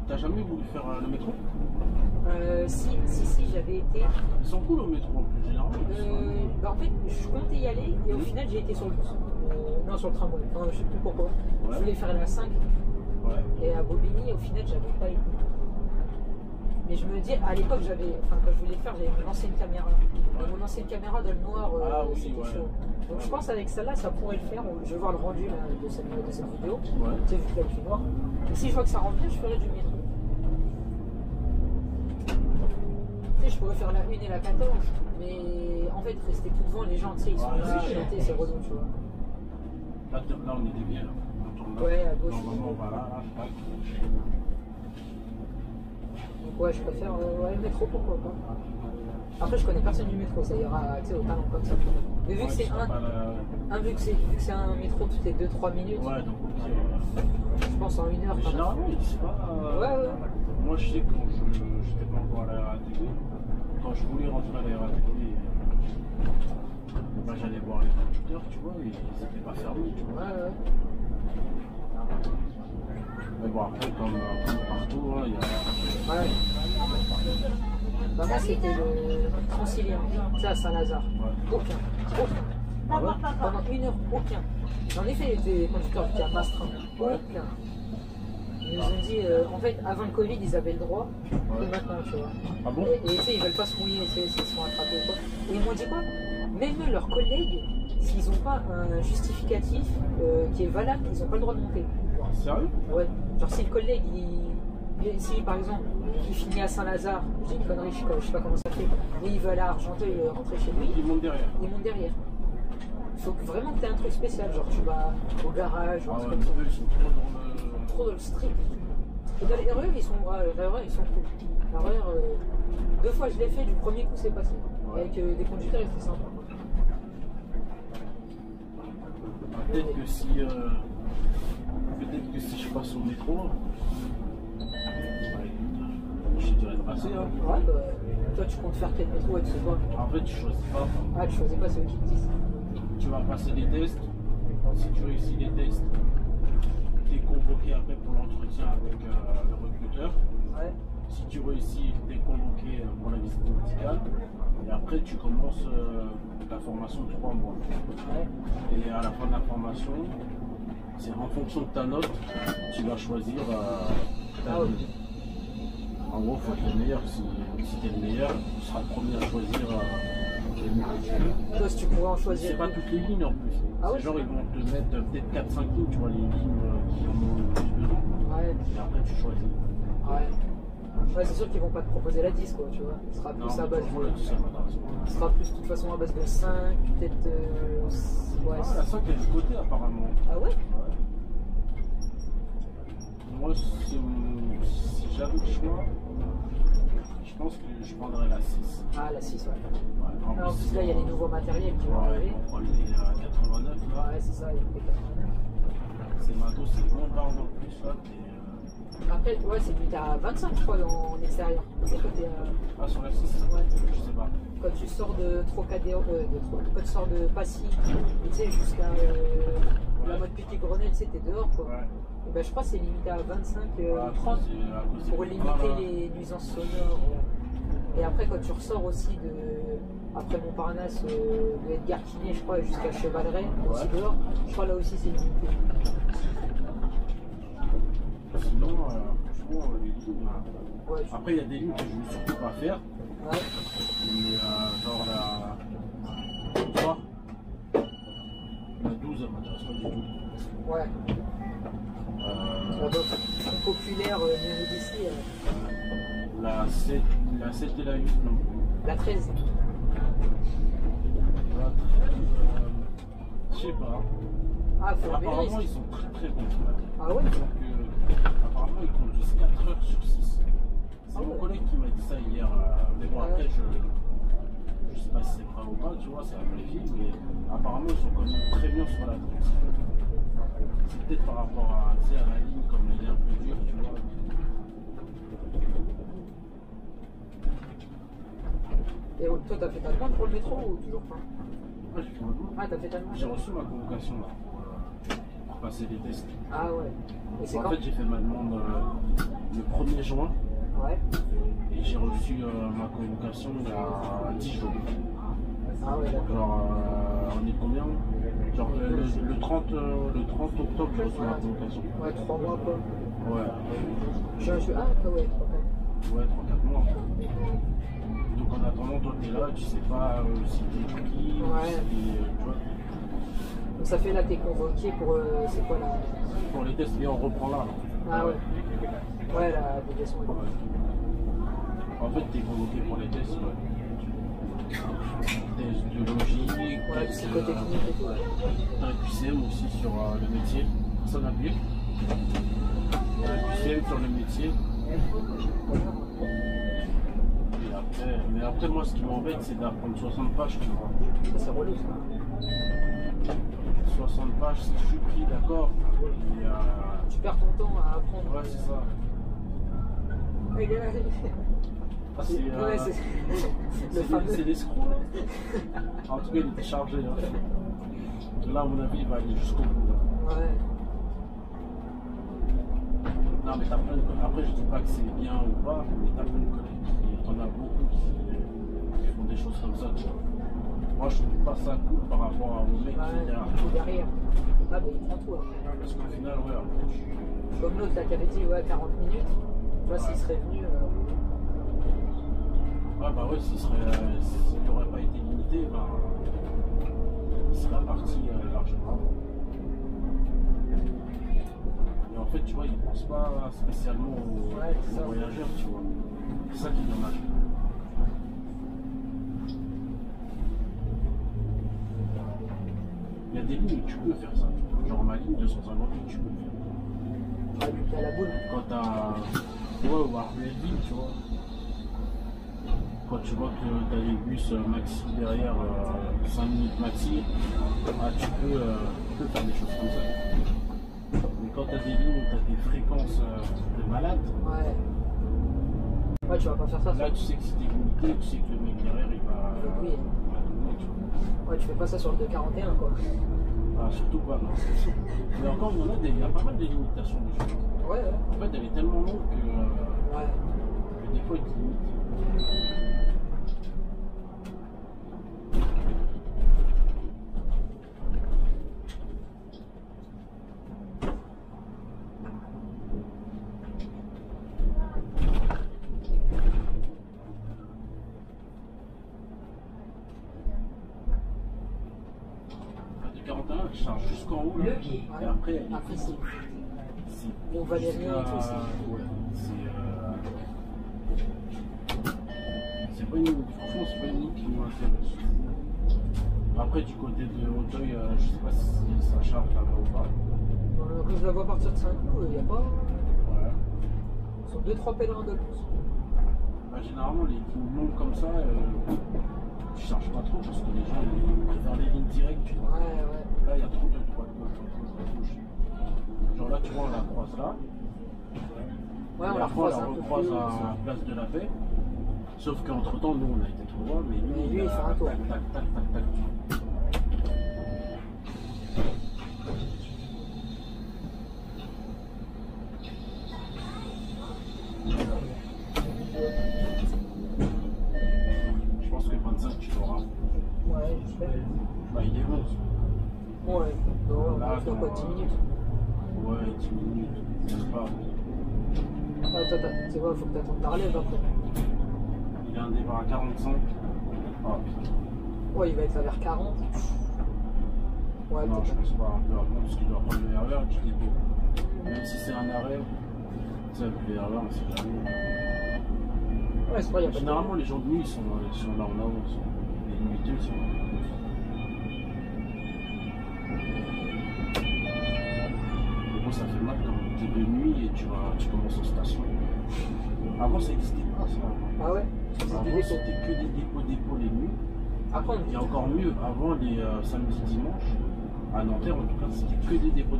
T'as jamais voulu faire le métro? Si, j'avais été. Ils sont cool au métro en plus, généralement. En fait, je comptais y aller et au final, j'ai été sur le bus. Non, sur le tramway. Enfin, je sais plus pourquoi. Ouais. Je voulais faire la 5 Ouais. et à Bobigny, au final, j'avais pas été. Mais je me dis, à l'époque, quand je voulais le faire, j'avais mon ancienne caméra. Mon ancienne caméra dans le noir, c'était chaud. Donc je pense avec celle-là, ça pourrait le faire. Je vais voir le rendu là, de cette vidéo. Ouais. Tu sais, vu qu'elle est noire. Et si je vois que ça rend bien, je ferai du métro. Tu sais, je pourrais faire la 1 et la 14, mais en fait, rester tout devant, les gens, tu sais, ils sont là, chanter, c'est relou, tu vois. Là, on était bien. Là. On tourne là. Ouais, à gauche. Normalement, voilà, tac. Donc ouais, je préfère le métro, pourquoi pas. Après, je connais personne du métro, ça ira, tu sais, au talent comme ça. Mais vu que c'est vu que c'est un métro toutes les 2-3 minutes, Ouais, donc au pire. je pense en 1 heure. Mais généralement, ils disent pas. Ouais. Moi, je sais quand je n'étais pas encore à la RATP, quand je voulais rentrer à la RATP, j'allais voir les conducteurs, tu vois, et ils n'étaient pas fermés, tu vois. Ouais. Mais bon, après, comme partout, hein, il y a. Ouais. Bah, moi, c'était le Francilien, ça à Saint-Lazare. Ouais. Aucun. Ah ouais. Pendant 1 heure, aucun. J'en ai fait des conducteurs qui a Mastrin. Ouais. Aucun. Ils nous ont dit, en fait, avant le Covid, ils avaient le droit, Ouais. et maintenant, tu vois. Ah bon? Et tu sais, ils veulent pas se mouiller, tu sais, s'ils se font attraper ou quoi. Et ils m'ont dit quoi? Même eux, leurs collègues, s'ils n'ont pas un justificatif qui est valable, ils n'ont pas le droit de monter. Sérieux? Ouais. Genre, si le collègue, si par exemple, il finit à Saint-Lazare, j'ai une connerie, je sais pas comment ça fait, mais il veut aller à Argenteuil rentrer chez lui, Ils montent derrière. il monte derrière. Il faut vraiment que tu aies un truc spécial, genre tu vas au garage ou un Ah truc ouais, comme ça. eux, ils sont trop dans le. Trop dans le strict. Et dans les RER, ils sont cool. RER, 2 fois je l'ai fait, du premier coup c'est passé. Ouais. Avec des conducteurs, c'était sympa. Peut-être que si. Peut-être que si je passe au métro. Je dirais de passer, hein. Ouais, bah, toi tu comptes faire quel métro et tu sais quoi? En fait, tu choisis pas. Ah, tu choisis pas ceux qui te disent. Tu vas passer des tests. Si tu réussis les tests, tu es convoqué après pour l'entretien avec le recruteur. Ouais. Si tu réussis, tu es convoqué pour la visite médicale. Et après, tu commences la formation de 3 mois. Ouais. Et à la fin de la formation, c'est en fonction de ta note, tu vas choisir ta Ah ouais. ligne. En gros, il faut être le meilleur. Si tu es le meilleur, tu seras le premier à choisir les lignes que tu veux. Toi, si tu pourrais en choisir. C'est pas toutes les lignes en plus. Ah C'est ouais. genre, ils vont te mettre peut-être 4-5 lignes, tu vois, les lignes qui en ont le plus besoin. Ouais. Et après, tu choisis. Ouais. Ouais, c'est sûr qu'ils vont pas te proposer la 10, quoi, tu vois. Ce sera Non, plus à base franchement, là, ça m'intéresse pas. Ce sera plus de toute façon à base de 5, peut-être. Ouais. Ah, la 5 est du côté, apparemment. Ah ouais? Ouais. Moi, si j'avais le choix, je pense que je prendrais la 6. Ah, la 6, ouais. Ouais, Alors, en plus, là, il y a les nouveaux matériels qui vont Ouais, arriver. on prend les 89 là. Ouais, c'est ça, il y a les 89. C'est matos, c'est moins barre en plus là. Après, ouais, c'est limité à 25, je crois, en extérieur. C'est côté. Ah, sur la 6 Ouais. Je sais pas. Quand tu sors de Trocadéro, quand tu sors de Passy, tu sais, jusqu'à la mode Petit-Grenelle, tu sais, t'es dehors, quoi. Ouais. Et ben, je crois que c'est limité à 25, Voilà, 30 c'est à cause des pour contrats, limiter là. les nuisances sonores. Et après, quand tu ressors aussi après Montparnasse, de Edgar Quinet, je crois, jusqu'à Chevaleret, aussi Ouais. dehors, je crois là aussi c'est limité. Sinon, franchement, les lignes. Ouais, Après, il y a des lignes que je ne veux surtout pas faire. ouais. Mais genre la 3. La 12, elle m'intéresse pas du tout. Ouais. La boxe populaire niveau d'ici. La 7 et la 8 non plus. La 13. La 13, je sais pas. Ah, faut lever le Apparemment, risque. ils sont très très bons. Ah ouais? Donc, apparemment, ils conduisent 4 heures sur 6. C'est Ah mon ouais. collègue qui m'a dit ça hier. Mais bon, Ah après, ouais. je sais pas si c'est vrai ou pas, tu vois, c'est à vérifier. Mais apparemment, ils sont quand même très bien sur la 30. C'est peut-être par rapport à, tu sais, à la ligne, comme elle est un peu dure, tu vois. Et toi, t'as fait ta demande pour le métro ou toujours pas? Moi, j'ai fait ma demande. Ah, t'as fait ta demande? J'ai reçu ma convocation là pour passer les tests. Ah ouais. Et c'est En quand? fait, j'ai fait ma demande le 1er juin Ouais. et j'ai reçu ma convocation il y a 10 jours. Ah ouais, d'accord. Genre, on est combien? Genre le 30 octobre, j'ai reçu ma convocation. Ouais, 3 mois quoi. Ouais, Ah, ouais, 3 ouais, 3-4 mois. Donc en attendant, toi t'es là, tu sais pas si t'es pris, Ouais. si tu vois, Donc ça fait là, t'es convoqué pour. C'est quoi là? pour les tests, et on reprend là. Ah ouais. Ouais, la déviation. Ouais. En fait, t'es convoqué pour les tests, ouais. Tests biologiques, Ouais, tests, psychotechnique et tout. t'as un QCM aussi sur le métier, personne n'applique. T'as un QCM sur le métier. Et après, mais après, moi, ce qui m'embête, c'est d'apprendre 60 pages, tu vois. Ça, c'est relou ça. 60 pages, si je suis pris, d'accord. Et, Tu perds ton temps à apprendre. ouais, c'est ça. Ouais, il est là. Ah, c'est Ouais, le fameux. c'est l'escroc, là. En tout cas, il était chargé. Hein. Là, à mon avis, il va aller jusqu'au bout. Là. Ouais. Non, mais t'as plein de collègues. Après, je dis pas que c'est bien ou pas, mais t'as plein de collègues. T'en as beaucoup qui font des choses comme ça, tu vois. Moi, je trouve pas ça cool par rapport au mec qui est derrière. Ouais, derrière. Ah, bah il prend tout. Hein. Parce qu'au final, ouais, après, Comme l'autre là qui avait dit, ouais, 40 minutes. Tu vois, s'il serait venu. ouais, bah ouais, s'il n'aurait pas été limité, bah, il serait parti largement. Mais en fait, tu vois, il ne pense pas spécialement aux voyageurs, tu vois. C'est ça qui est dommage. Il y a des lignes où tu peux faire ça. Genre ma ligne 258, tu peux le faire. Ouais, lui, il a la boule. Quand t'as. Ouais, ou Armelville, tu vois. Quand tu vois que t'as les bus maxi derrière 5 minutes maxi, ah, tu peux faire des choses comme ça. Mais quand t'as des lignes où t'as des fréquences de malade, Ouais. Ouais, tu vas pas faire ça. là tu sais que si t'es limité, tu sais que le mec derrière il va. Oui. Il va tout le monde, tu vois. Ouais, tu fais pas ça sur le 241 quoi. Ah, surtout pas, non. Mais encore, il y a pas mal de limitations dessus. Ouais, ouais. En fait, elle est tellement longue que Ouais. des fois il te limite. Du 41, elle charge jusqu'en haut. Là. Levier. Et après, elle est Après, c'est. Bon, jusqu'à- Valérien et tout, ouais, c'est pas une ligne, franchement, c'est pas une ligne qui m'intéresse. Après, du côté de Hauteuil, je sais pas si ça charge là-bas ou pas. Quand je la vois partir de Saint-Cloud, il n'y a pas. Ouais. Ce sont 2-3 pèlerins de plus. Bah, généralement, les lignes longues comme ça, tu charges pas trop parce que les gens ils préfèrent les lignes directes, tu vois. Ouais, ouais. Là, il y a trop de droite gauche, trop de droite gauche. Genre là, tu vois, on la croise là. Ouais, on Et la après, recroise on la un peu recroise plus. à Place de la Paix. Sauf qu'entre temps, nous, on a été trop loin, mais lui, Mais lui, il fait un tour. tac, tac, tac, tac, tac. Je pense que 25, tu l'auras. Ouais, j'espère. Bah, il est bon. Ouais, non, Là, on quoi, 10 minutes. Ouais, 10 minutes. C'est pas. Ah, toi, c'est vrai, faut que t'attendes ta relève après. Il a un départ à 45. Ah, putain. Ouais, il va être là vers 40. Ouais, Non, je peut-être. pense pas un peu avant parce qu'il doit prendre le RER du dépôt. Même si c'est un arrêt, tu sais, avec le RER, on sait jamais. Ouais, c'est vrai, il y a pas de Généralement, les gens de nuit, ils sont là en avance. Les nuiteux, ils sont là. Mais bon, ça fait mal quand tu es de nuit et tu commences en station. Avant, ça n'existait pas, ça. Ah ouais? Avant, C'était des dépôts. c'était que des dépôts les nuits. Après, Et encore mieux, avant les samedis, dimanches, à Nanterre, en tout cas, c'était que des dépôts.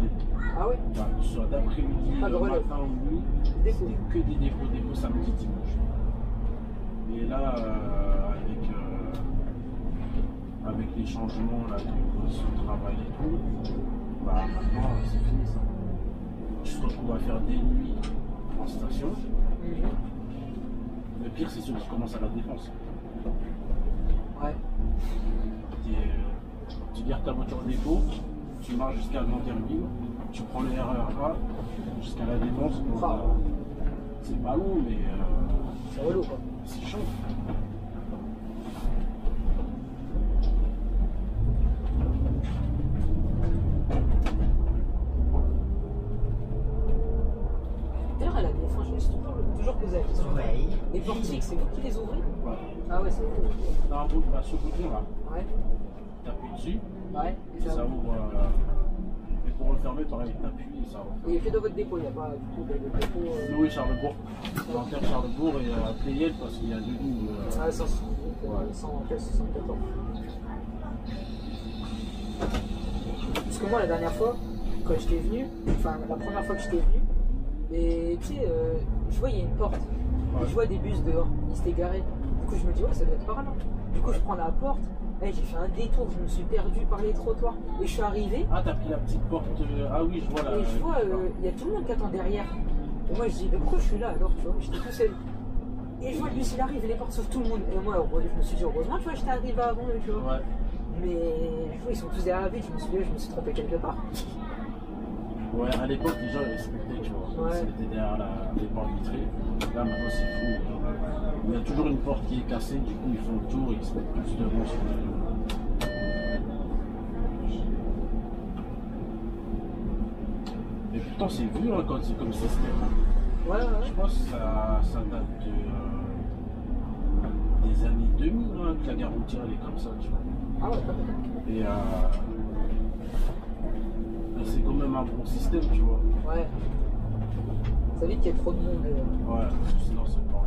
Ah ouais? Enfin, que ce soit d'après-midi, Pas de relais. matin ou nuit, Dépôt. c'était que des dépôts samedi, dimanche. Et là, avec les changements là, de son travail et tout, bah maintenant c'est fini ça. Tu te retrouves à faire des nuits en station. Le pire, c'est ceux qui commencent à la défense. Ouais. Tu gardes ta voiture au dépôt, tu marches jusqu'à Nanterre-Ville, tu prends le RER A jusqu'à la défense. Ah. C'est pas long, mais C'est relou quoi. c'est chaud. D'ailleurs, à la défense, je me suis toujours posé la question. Les portiques, c'est vous qui les ouvrez? Ouais. Ah ouais, c'est vous. Dans un bout, bah, ce bouton là, Ouais. t'appuies dessus, Ouais. et ça ouvre. Et pour le fermer, pareil, t'appuies et ça ouvre. Et que dans votre dépôt, il n'y a pas du tout de dépôt. Oui, Charlesbourg. Nanterre, Charlesbourg et Pleyel parce qu'il y a deux lignes. Ah, 174. Parce que moi, la dernière fois, quand j'étais venu, enfin la première fois que j'étais venu, et tu sais, je vois il y a une porte, et je vois des bus dehors, ils s'étaient garés. Du coup, je me dis, ouais, ça doit être par là. Du coup, je prends la porte, et j'ai fait un détour, je me suis perdu par les trottoirs, et je suis arrivé. Ah, t'as pris la petite porte. Ah oui, je vois là. Et je vois, il y a tout le monde qui attend derrière. Et moi, je dis, mais pourquoi je suis là alors, tu vois, j'étais tout seul. Et je vois le bus, il arrive, les portes sauvent tout le monde. Et moi, je me suis dit, heureusement, tu vois, j'étais arrivé avant eux, tu vois. Ouais. Mais je vois, ils sont tous derrière la ville, je me suis dit, je me suis trompé quelque part. Ouais, à l'époque, les gens ils respectaient, tu vois. Ouais. C'était derrière les portes vitrées. Là, maintenant, c'est fou. Il y a toujours une porte qui est cassée, du coup, ils font le tour et ils se mettent tous devant sur le. Et pourtant, c'est vieux hein, quand c'est comme système. Ouais, ouais, Je pense que ça date des années 2000 hein, que la gare routière elle est comme ça, tu vois. Ah ouais, pas mal. Et c'est quand même un bon système, tu vois. Ouais. Ça évite qu'il y ait trop de monde. Ouais, parce que sinon c'est pas.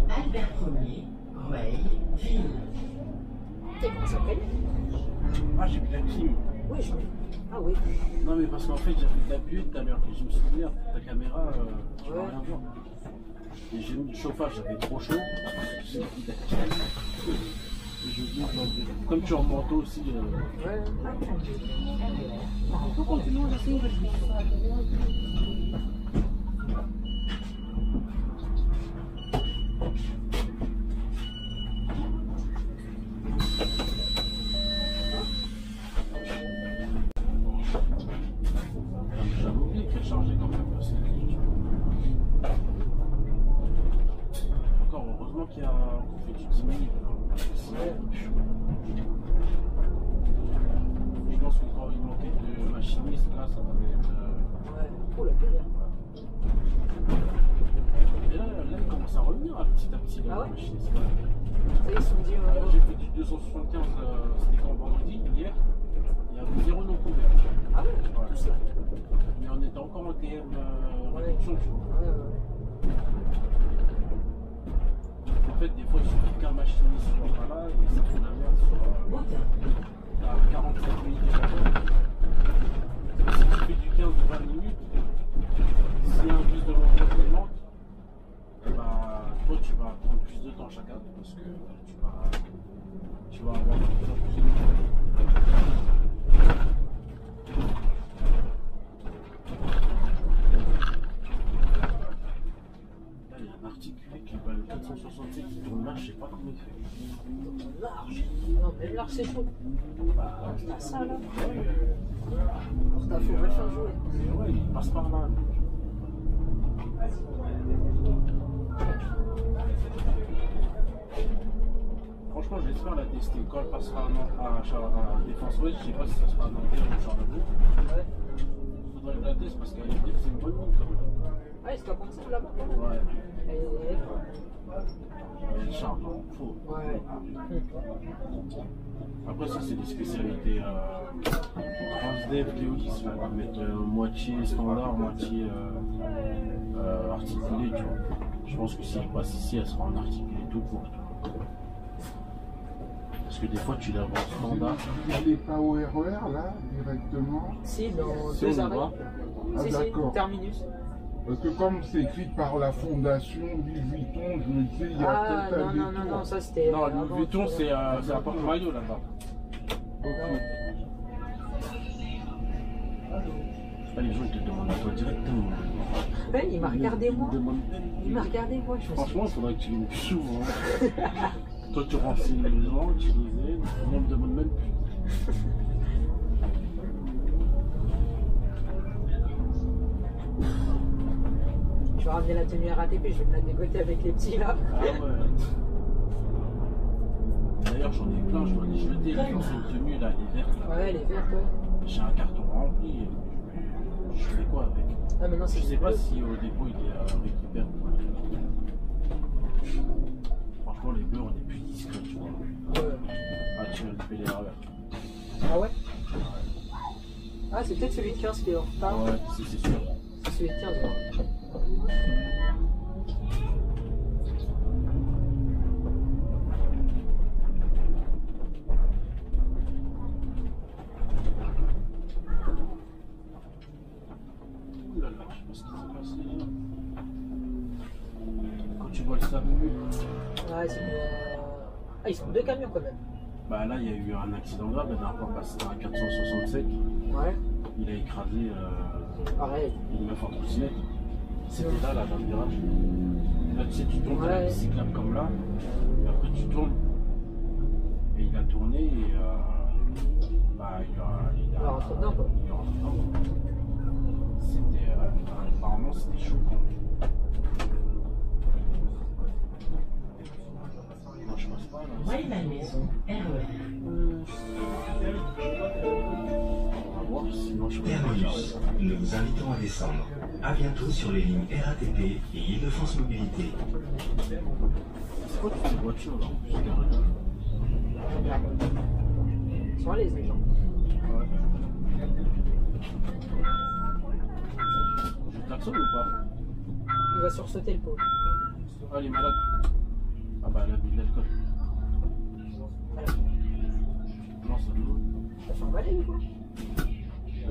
Albert Ier, Rueil, Ville. Et comment ça s'appelle? Ah, j'ai plus la clim. Oui, Ah oui. Non, mais parce qu'en fait, j'ai fait de la pluie tout à l'heure. Je me suis dit, merde, ta caméra, tu vas Ouais. rien voir. Et j'ai mis le chauffage, j'avais trop chaud. J'ai mis la clim. Et je dis, comme tu es en manteau aussi. Ouais. On peut continuer aussi. J'avais oublié qu'elle chargeait quand même. Encore heureusement qu'on fait du 10 minutes. Ouais. Je pense que quand il manquait de machinistes, là, ça devait être. Ouais. Oh la galère. Et là, il commence à revenir petit à petit, Ah le ouais machiniste. Ça y est, ils se sont dit. J'ai fait du 275, c'était quand vendredi, hier. Il y avait 0 non couvert. Ah ouais, Ouais. tout ça. Mais on était encore en TM réduction, tu vois. Ouais, ouais. En fait, des fois, il suffit qu'un machiniste soit pas là et ça fait la merde sur à 45 minutes de l'attente. Si tu fais du 15 ou 20 minutes, si un bus de montage te manque, bah, toi, tu vas prendre plus de temps chacun parce que tu vas avoir plus de Là, il y a un articulé qui va le 467 qui tourne là, je sais pas comment il fait. Large. Non, même large, c'est chaud. Bah, Ah, ça là. Pour ta faut le faire jouer. ouais, il passe par là. Franchement, j'espère la tester. Quand elle passera à Défense Ouest, je sais pas si ça sera à Nanterre ou Charlesbourg. Ouais. faudrait que je la teste parce qu'elle dit que c'est une bonne mine quand même. Ouais, c'est pas comme ça là-bas quand même. Ouais. Elle Elle charge, hein, faut. Ouais. Après, ça, c'est des spécialités Transdev, Théo qui se fait mettre moitié standard, moitié articulé, tu vois. Je pense que si elle passe ici, elle sera en articulé tout court, tu vois. Parce que des fois, tu la vois standard. Vous n'allez pas au RER là, directement? Si, dans Si 2 on y arrêts. va. Ah, Si, d'accord. terminus. Parce que comme c'est écrit par la fondation Louis Vuitton, je me disais, il y a Ah peut-être non, un non, non, détour. non, ça c'était. Non, avant, Louis Vuitton, tu c'est vois. à Port-Maillot là-bas. Ok. Ah, les gens, ils te demandent à toi directement. Ouais, il m'a regardé moi. Ils te demandent- Il m'a regardé moi. Je me suis Franchement, il faudrait que tu viennes plus souvent. Toi, tu renseignes les gens, tu les aides. On me demande même plus. Je vais ramener la tenue RATP, je vais me la dégoter avec les petits là. Ah ouais. D'ailleurs, j'en ai plein, je dois les jeter. Les anciennes tenues là, les vertes là. Ouais, les vertes, ouais. J'ai un carton rempli. Je fais quoi avec? Ah, maintenant c'est Je sais pas bleu. si au dépôt il est récupéré. Franchement, les bleus, on est plus discret, tu vois. Ouais. Ah, tu vas louper l'erreur. Ah ouais. Ah, c'est peut-être celui de 15 qui est en retard. Ouais, c'est sûr. C'est celui de 15, ouais. Ouh là là, je sais pas ce qui s'est passé là. Quand tu vois le SAMU, Ouais, c'est Ah, ils sont 2 camions quand même. bah là il y a eu un accident grave, la dernière fois passé à 467, Ouais. il a écrasé Pareil. une meuf en trottinette. C'était là dans le virage. Là tu sais, tu tournes Ouais. la piste cyclable comme là, et après tu tournes. Et il a tourné et bah il a rentré dedans, quoi. Il est rentré dedans. C'était apparemment c'était choquant. Non, je passe pas là. Rueil-Malmaison, RER. On va voir, sinon je peux pas. Terminus, nous vous invitons à descendre. À bientôt sur les lignes RATP et Île-de-France Mobilité. C'est quoi toutes ces voitures là en plus garées là? Ils sont à l'aise les gens. Ouais. Je klaxonne ou pas? Il va sursauter le pot. Ah, elle est malade. Ah bah elle a bu de l'alcool. Non, ça nous. Ça fait emballer ou quoi?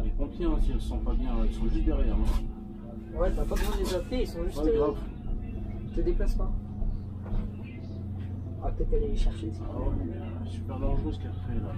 Les pompiers, hein, si elles sont pas bien, ils sont juste derrière. Hein. Ouais, t'as pas besoin de les appeler, ils sont juste. Ouais, grave. Te déplace pas. Ah, peut-être aller les chercher. Ah ouais, mais super dangereux ce qu'elle fait là.